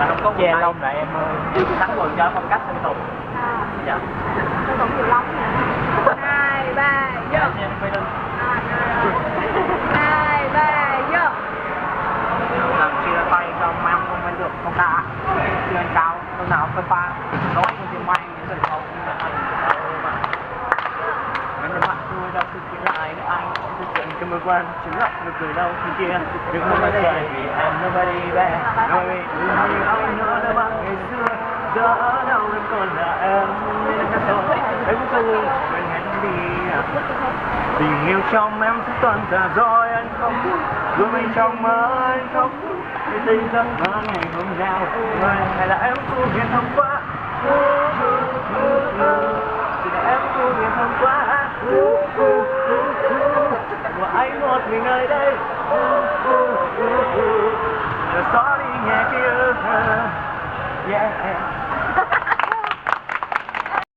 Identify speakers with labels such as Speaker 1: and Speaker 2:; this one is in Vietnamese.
Speaker 1: Và không có
Speaker 2: che lông lại em ơi.
Speaker 1: em sẵn quần cho phong cách Sơn Tùng. Dạ.
Speaker 3: Sơn Tùng nhiều lông nè. 2, 3, vô.
Speaker 1: Em quay lưng.
Speaker 3: 2, 3, vô.
Speaker 1: Làm chia tay cho mam không quen được không ta. Chưa anh cao lúc nào cơ pa nói con chim may sân khấu cũng là anh mà em mặt tôi đâu thực hiện lại nữa anh thực hiện cái mối quan chứng lọc nụ cười đâu thì kia đừng có nói lời vì em nobody there nobody như anh nữa đã bằng ngày xưa giờ ở đâu em còn là em nên em rồi em không quên hẹn đi tình yêu trong em sẽ toàn giả dối anh không rồi mình trong mơ anh không để tình giấc mơ ngày hôm nào hay là em cô hiền hôm qua chỉ là em cô hiền hôm qua của anh một mình nơi đây là gió đi nhẹ kia yeah